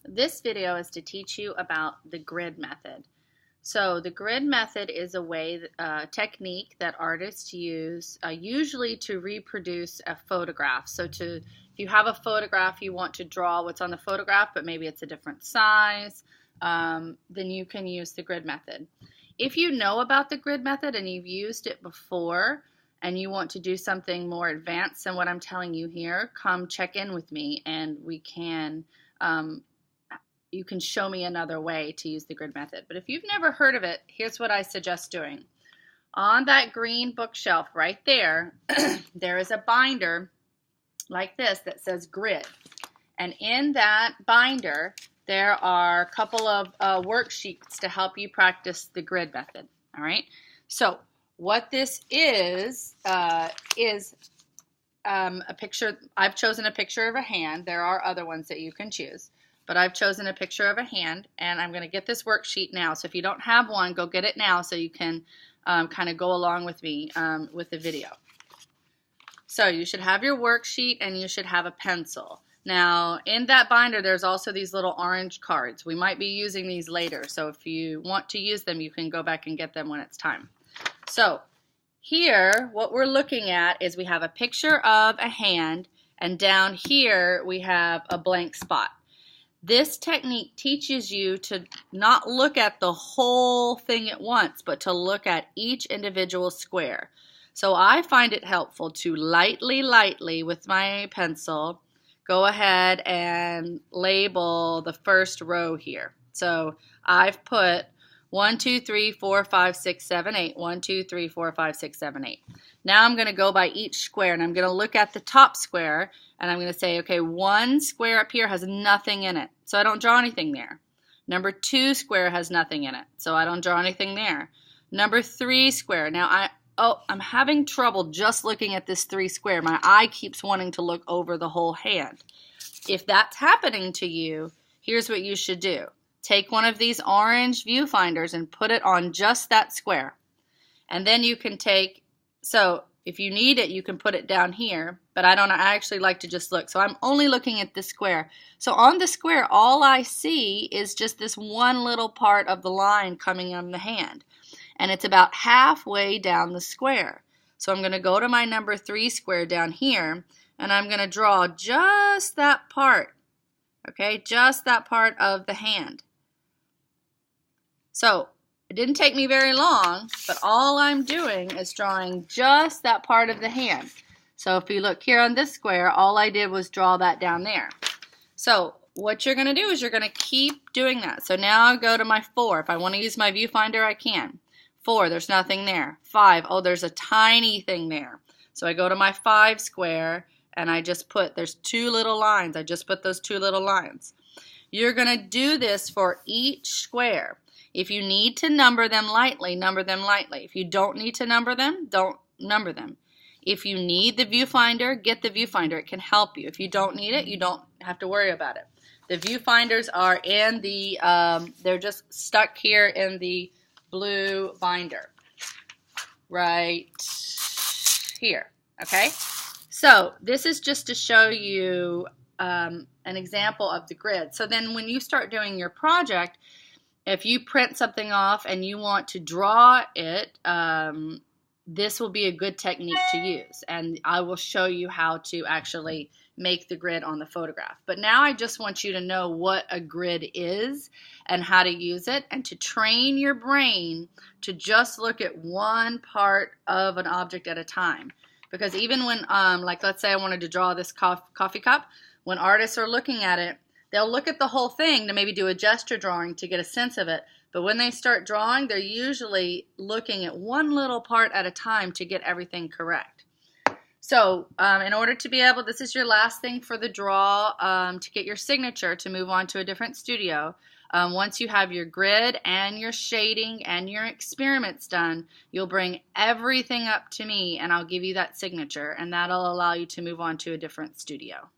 This video is to teach you about the grid method. So the grid method is a technique that artists use usually to reproduce a photograph. If you have a photograph, you want to draw what's on the photograph, but maybe it's a different size, then you can use the grid method. If you know about the grid method and you've used it before and you want to do something more advanced than what I'm telling you here, come check in with me and you can show me another way to use the grid method. But if you've never heard of it, here's what I suggest doing. On that green bookshelf right there, there is a binder like this that says grid. And in that binder, there are a couple of worksheets to help you practice the grid method. All right. So what this is a picture. I've chosen a picture of a hand. There are other ones that you can choose. But I've chosen a picture of a hand, and I'm going to get this worksheet now. So if you don't have one, go get it now so you can kind of go along with me with the video. So you should have your worksheet, and you should have a pencil. Now, in that binder, there's also these little orange cards. We might be using these later, so if you want to use them, you can go back and get them when it's time. So here, what we're looking at is we have a picture of a hand, and down here we have a blank spot. This technique teaches you to not look at the whole thing at once, but to look at each individual square. So I find it helpful to lightly with my pencil go ahead and label the first row here. So I've put 1, 2, 3, 4, 5, 6, 7, 8. 1, 2, 3, 4, 5, 6, 7, 8. Now I'm going to go by each square, and I'm going to look at the top square, and I'm going to say, okay, one square up here has nothing in it, so I don't draw anything there. Number 2 square has nothing in it, so I don't draw anything there. Number 3 square. Now I'm having trouble just looking at this 3 square. My eye keeps wanting to look over the whole hand. If that's happening to you, here's what you should do. Take one of these orange viewfinders and put it on just that square. And then you can so if you need it, you can put it down here, but I actually like to just look. So I'm only looking at the square. So on the square, all I see is just this one little part of the line coming on the hand. And it's about halfway down the square. So I'm going to go to my number 3 square down here, and I'm going to draw just that part. Okay, just that part of the hand. So it didn't take me very long, but all I'm doing is drawing just that part of the hand. So if you look here on this square, all I did was draw that down there. So what you're going to do is you're going to keep doing that. So now I go to my 4. If I want to use my viewfinder, I can. 4, there's nothing there. 5, oh, there's a tiny thing there. So I go to my 5 square, and I just there's 2 little lines. I just put those 2 little lines. You're going to do this for each square. If you need to number them lightly, number them lightly. If you don't need to number them, don't number them. If you need the viewfinder, get the viewfinder. It can help you. If you don't need it, you don't have to worry about it. The viewfinders are in the, they're just stuck here in the blue binder right here. Okay? So this is just to show you an example of the grid. So then when you start doing your project, if you print something off and you want to draw it, this will be a good technique to use. And I will show you how to actually make the grid on the photograph. But now I just want you to know what a grid is and how to use it, and to train your brain to just look at one part of an object at a time. Because even when, like let's say I wanted to draw this coffee cup, when artists are looking at it, they'll look at the whole thing to maybe do a gesture drawing to get a sense of it. But when they start drawing, they're usually looking at one little part at a time to get everything correct. So in order to be able, this is your last thing for the draw, to get your signature to move on to a different studio. Once you have your grid and your shading and your experiments done, you'll bring everything up to me and I'll give you that signature, and that'll allow you to move on to a different studio.